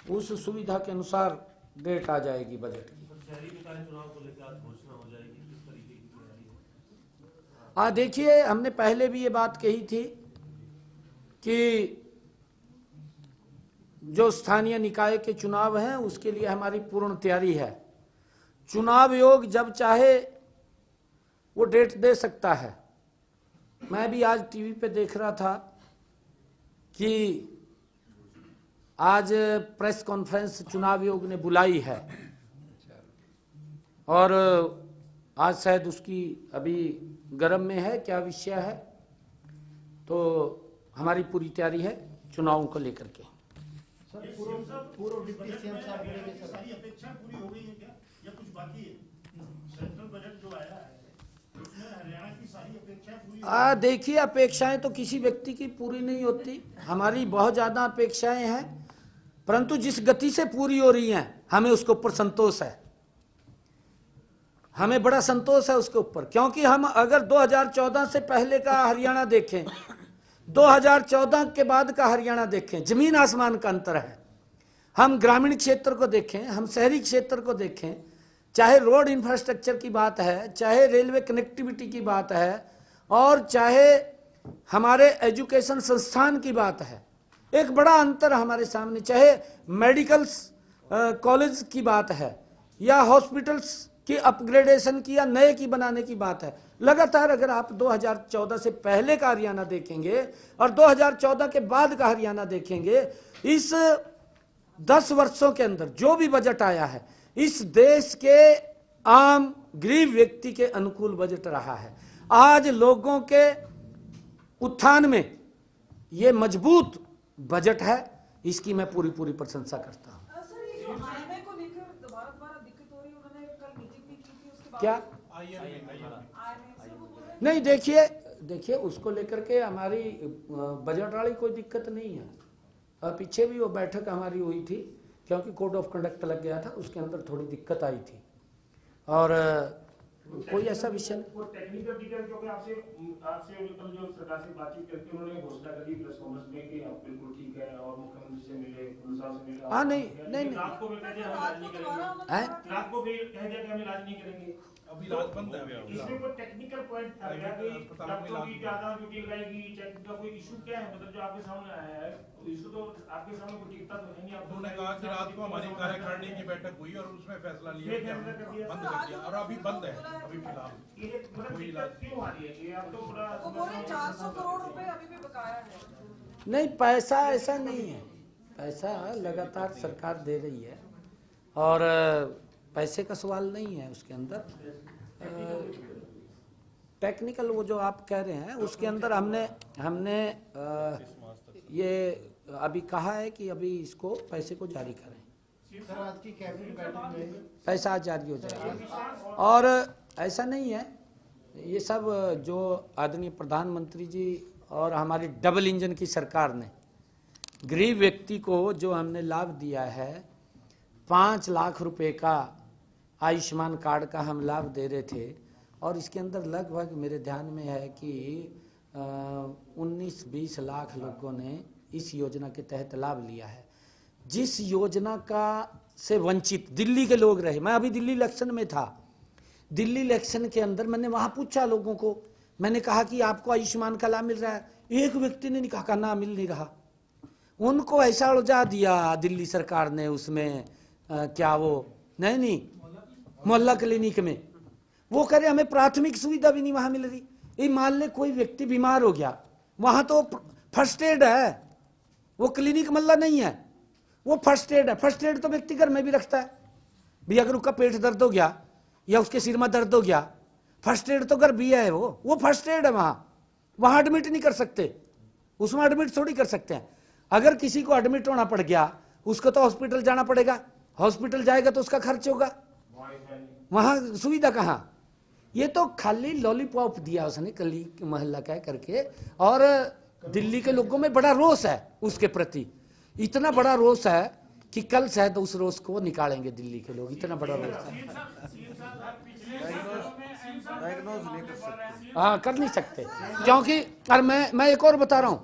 उस सुविधा के अनुसार डेट आ जाएगी बजट की। शहरी निकाय चुनाव को लेकर आज घोषणा हो जाएगी, किस तरीके की तैयारी है? देखिए, हमने पहले भी ये बात कही थी कि जो स्थानीय निकाय के चुनाव हैं उसके लिए हमारी पूर्ण तैयारी है। चुनाव आयोग जब चाहे वो डेट दे सकता है। मैं भी आज टीवी पे देख रहा था कि आज प्रेस कॉन्फ्रेंस चुनाव आयोग ने बुलाई है और आज शायद उसकी अभी गर्म में है, क्या विषय है, तो हमारी पूरी तैयारी है चुनावों को लेकर के। पूर्व डिप्टी सीएम साहब सारी अपेक्षाएं पूरी हो गई है क्या या कुछ बाकी है? सेंट्रल बजट जो आया है उसमें हरियाणा की सारी अपेक्षाएं पूरी देखिए, अपेक्षाएं तो किसी व्यक्ति की पूरी नहीं होती। हमारी बहुत ज्यादा अपेक्षाएं हैं, परंतु जिस गति से पूरी हो रही हैं हमें उसके ऊपर संतोष है। हमें बड़ा संतोष है उसके ऊपर, क्योंकि हम अगर 2014 से पहले का हरियाणा देखें, 2014 के बाद का हरियाणा देखें, जमीन आसमान का अंतर है। हम ग्रामीण क्षेत्र को देखें, हम शहरी क्षेत्र को देखें, चाहे रोड इंफ्रास्ट्रक्चर की बात है, चाहे रेलवे कनेक्टिविटी की बात है, और चाहे हमारे एजुकेशन संस्थान की बात है, एक बड़ा अंतर हमारे सामने। चाहे मेडिकल कॉलेज की बात है या हॉस्पिटल्स की अपग्रेडेशन की या नए की बनाने की बात है, लगातार अगर आप 2014 से पहले का हरियाणा देखेंगे और 2014 के बाद का हरियाणा देखेंगे, इस 10 वर्षों के अंदर जो भी बजट आया है इस देश के आम गरीब व्यक्ति के अनुकूल बजट रहा है। आज लोगों के उत्थान में ये मजबूत बजट है, इसकी मैं पूरी प्रशंसा करता हूं। क्या नहीं, देखिए उसको लेकर के हमारी बजट वाली कोई दिक्कत नहीं है। पीछे भी वो बैठक हमारी हुई थी, क्योंकि कोड ऑफ कंडक्ट लग गया था, उसके अंदर थोड़ी दिक्कत आई थी और कोई ऐसा विषय नहीं। वो टेक्निकल डिटेल क्योंकि आपसे कल जो सरकार से बातचीत करके उन्होंने घोषणा करी प्रेस कॉन्फ्रेंस में कि आप बिल्कुल ठीक है और मुख्यमंत्री से मिले, साहब से मिले। हाँ नहीं रात को भी कह दिया हम इलाज नहीं करेंगे, रात को भी कह दिया कि हम इलाज नहीं करेंगे। अभी इलाज बंद है। इसमें कोई टेक्निकल पॉइंट था क्या कि डॉक्टरों की ज्यादा ड्यूटी लगाएगी, चेक का कोई इशू क्या है, मतलब जो आपके सामने आया है इशू तो आपके सामने कोई टिकता तो है नहीं। आप उन्होंने कहा कि रात को हमारी कार्यकारिणी की बैठक हुई और उसमें फैसला लिया कि हमने बंद कर दिया और अभी बंद है अभी फिलहाल। ये मतलब दिक्कत क्यों आ रही है कि आप तो पूरा वो बोल रहे 400 करोड़ रुपए अभी भी बकाया है। नहीं, पैसा ऐसा नहीं है, पैसा लगातार सरकार दे रही है और पैसे का सवाल नहीं है उसके अंदर। टेक्निकल वो जो आप कह रहे हैं उसके अंदर हमने ये अभी कहा है कि अभी इसको पैसे को जारी करें। सर आज की कैबिनेट बैठक में पैसा आज जारी हो जाएगा और ऐसा नहीं है, ये सब जो आदरणीय प्रधानमंत्री जी और हमारी डबल इंजन की सरकार ने गरीब व्यक्ति को जो हमने लाभ दिया है 5 लाख रुपए का आयुष्मान कार्ड का हम लाभ दे रहे थे और इसके अंदर लगभग मेरे ध्यान में है कि 19-20 लाख लोगों ने इस योजना के तहत लाभ लिया है। जिस योजना का से वंचित दिल्ली के लोग रहे, मैं अभी दिल्ली इलेक्शन में था, दिल्ली इलेक्शन के अंदर मैंने वहां पूछा लोगों को, मैंने कहा कि आपको आयुष्मान का लाभ मिल रहा है, एक व्यक्ति ने कहा ना मिल नहीं रहा। उनको ऐसा उलझा दिया दिल्ली सरकार ने उसमें क्या वो नहीं मोहल्ला क्लिनिक में, वो कह रहे हमें प्राथमिक सुविधा भी नहीं वहां मिल रही। ये मान ले कोई व्यक्ति बीमार हो गया, वहां तो फर्स्ट एड है, वो क्लिनिक मल्ला नहीं है, वो फर्स्ट एड है। फर्स्ट एड तो व्यक्ति घर में भी रखता है भी, अगर उसका पेट दर्द हो गया या उसके सिर में दर्द हो गया, फर्स्ट एड तो घर भी है, वो फर्स्ट एड है। वहां एडमिट नहीं कर सकते, उसमें एडमिट थोड़ी कर सकते हैं। अगर किसी को एडमिट होना पड़ गया उसको तो हॉस्पिटल जाना पड़ेगा, हॉस्पिटल जाएगा तो उसका खर्च होगा, वहां सुविधा कहां। ये तो खाली लॉलीपॉप दिया उसने कली मोहल्ला कह करके, और दिल्ली के लोगों में बड़ा रोष है उसके प्रति, इतना बड़ा रोष है कि कल शायद उस रोष को निकालेंगे दिल्ली के लोग, इतना बड़ा रोष है। हाँ कर नहीं सकते क्योंकि, और मैं एक और बता रहा हूं,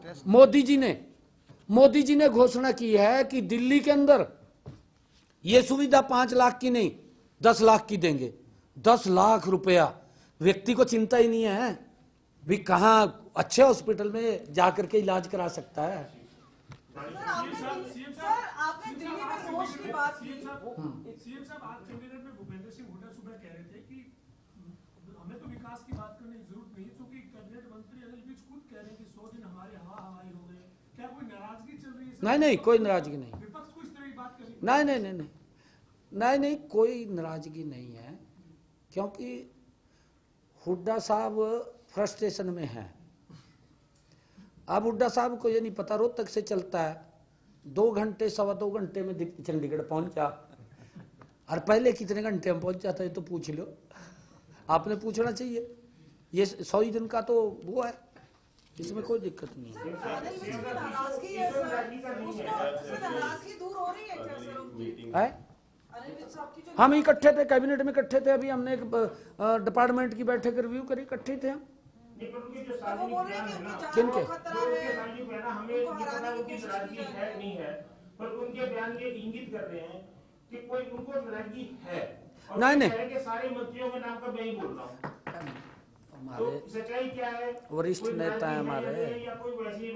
मोदी जी ने घोषणा की है कि दिल्ली के अंदर ये सुविधा 5 लाख की नहीं 10 लाख की देंगे। 10 लाख रुपया व्यक्ति को चिंता ही नहीं है भी कहाँ अच्छे हॉस्पिटल में जाकर के इलाज करा सकता है। सर आपने दिल्ली में दोष की बात की। सीएम साहब आज चंडीगढ़ में भूपेंद्र सिंह हुड्डा सुबह कह रहे थे कि हमें तो विकास की बात करने की जरूरत नहीं है, क्योंकि कैबिनेट मंत्री अनिल विज खुद कह रहे हैं कि 100 दिन हमारे हवाई हो गए। क्या कोई नाराजगी चल रही है? नहीं कोई नाराजगी नहीं, विपक्ष को इस तरह की बात करी? नहीं कोई नाराजगी नहीं है, क्योंकि हुड्डा साहब फ्रस्ट्रेशन में हैं। अब हुड्डा साहब को ये नहीं पता, रोहतक से चलता है 2 घंटे 2.25 घंटे में चंडीगढ़ पहुंचा, और पहले कितने घंटे में पहुंचा था ये तो पूछ लो, आपने पूछना चाहिए। ये 100 दिन का तो वो है, इसमें कोई दिक्कत नहीं है। हम इकट्ठे थे, कैबिनेट में इकट्ठे थे, अभी हमने एक डिपार्टमेंट की बैठक रिव्यू करी, इकट्ठे थे हम। किनके नहीं सारे मंत्रियों के नाम का मैं ही बोल रहा हूँ, हमारे सच्चाई क्या है? वरिष्ठ नेता है हमारे। या कोई वैसी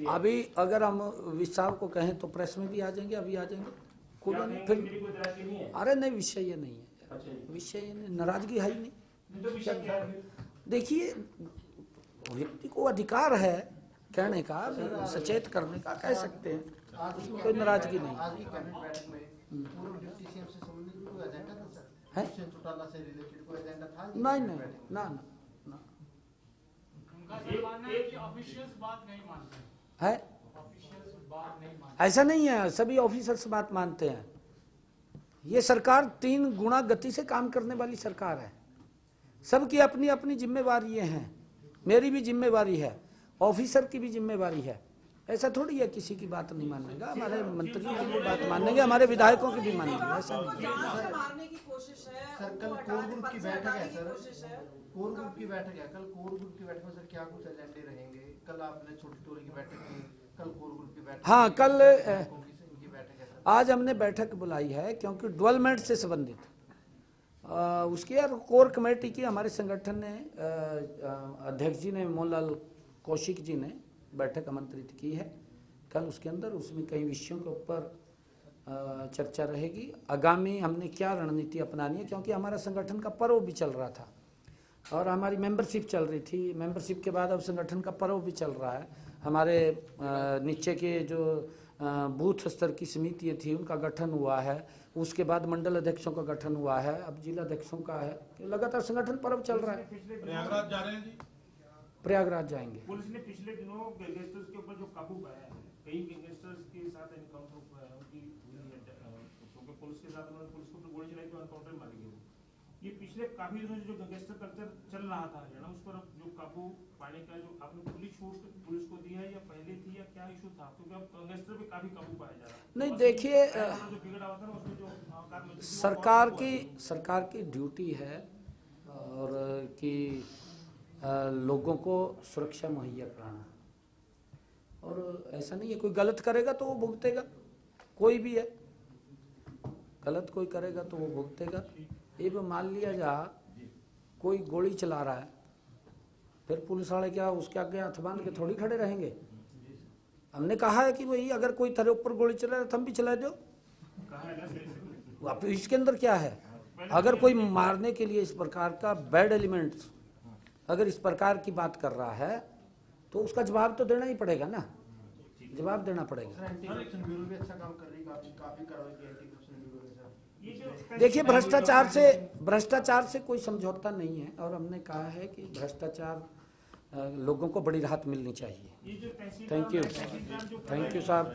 अभी अगर हम विशाल को कहें तो प्रेस में भी आ जाएंगे, अभी आ जाएंगे, कोई नहीं फिर। अरे नहीं विषय ये नहीं है, विषय ये नहीं, नाराजगी है ही नहीं। देखिए व्यक्ति को अधिकार है कहने का, सचेत करने का, कह सकते हैं, कोई नाराजगी नहीं। आज की कैबिनेट बैठक में पूर्व डिप्टी सीएम से संबंधित कोई एजेंडा था सर? दुष्यंत चौटाला से रिलेटेड कोई एजेंडा था? नहीं ना है, ऐसा नहीं है, सभी ऑफिसर्स बात मानते हैं। ये सरकार 3 गुना गति से काम करने वाली सरकार है, सबकी अपनी अपनी जिम्मेवारी हैं, मेरी भी जिम्मेवारी है, ऑफिसर की भी जिम्मेवारी है, ऐसा थोड़ी है किसी की बात नहीं मानेगा, हमारे मंत्रियों की भी बात मानेंगे, हमारे विधायकों की भी मानेंगे, ऐसा नहीं। जान से मारने की कोशिश है, सर कल उनको कोर हटाने ग्रुप की पद से बैठक है हटाने की सर, कोशिश है। कोर ग्रुप की बैठक है कल, कोर ग्रुप की बैठक में सर क्या कुछ एजेंडे रहेंगे? कल आपने छोटी टोली की बैठक की, कल कोर ग्रुप की बैठक। हाँ, कल इनकी बैठक है सर। आज हमने बैठक बुलाई है क्योंकि डेवलपमेंट से संबंधित उसकी यार कोर कमेटी की हमारे संगठन ने अध्यक्ष जी ने मोहनलाल कौशिक जी ने बैठक आमंत्रित की है। कल उसके अंदर उसमें कई विषयों के ऊपर चर्चा रहेगी। आगामी हमने क्या रणनीति अपनानी है, क्योंकि हमारा संगठन का पर्व भी चल रहा था और हमारी मेंबरशिप चल रही थी। मेंबरशिप के बाद अब संगठन का पर्व भी चल रहा है। हमारे नीचे के जो बूथ स्तर की समिति थी उनका गठन हुआ है, उसके बाद मंडल अध्यक्षों का गठन हुआ है, अब जिला अध्यक्षों का है। लगातार संगठन पर्व चल रहा है। प्रयागराज जा रहे हैं जी, प्रयागराज जाएंगे। पुलिस ने पिछले दिनों गैंगस्टर्स के ऊपर जो काबू पाया है, कई गैंगस्टर्स के साथ एनकाउंटर हुआ है, उनकी क्योंकि पुलिस के साथ उन्होंने पुलिस को ऊपर गोली चलाई तो एनकाउंटर मारी गई। ये पिछले काफी दिनों जो गैंगस्टर कल्चर चल रहा था हरियाणा, उस पर जो काबू पाने का जो आपने पुलिस छूट पुलिस को दी है या पहले थी या क्या इशू था? क्योंकि अब गैंगस्टर पे काफी काबू पाया जा रहा है। नहीं देखिए, जो बिगड़ा हुआ था ना उसमें जो सरकार की ड्यूटी है और कि लोगों को सुरक्षा मुहैया कराना, और ऐसा नहीं है कोई गलत करेगा तो वो भुगतेगा, कोई भी है गलत कोई करेगा तो वो भुगतेगा। ये भी मान लिया जा कोई गोली चला रहा है, फिर पुलिस वाले क्या उसके आगे हाथ बांध के थोड़ी खड़े रहेंगे। हमने कहा है कि भाई अगर कोई तेरे ऊपर गोली चला रहा है तो हम भी चला दो। आप इसके अंदर क्या है, अगर कोई मारने के लिए इस प्रकार का बैड एलिमेंट्स अगर इस प्रकार की बात कर रहा है तो उसका जवाब तो देना ही पड़ेगा ना, जवाब देना पड़ेगा। सर एंटी करप्शन ब्यूरो भी अच्छा काम कर रही है, काफी कार्रवाई की एंटी करप्शन ब्यूरो ने सर। देखिए, भ्रष्टाचार से कोई समझौता नहीं है और हमने कहा है कि भ्रष्टाचार लोगों को बड़ी राहत मिलनी चाहिए। थैंक यू साहब।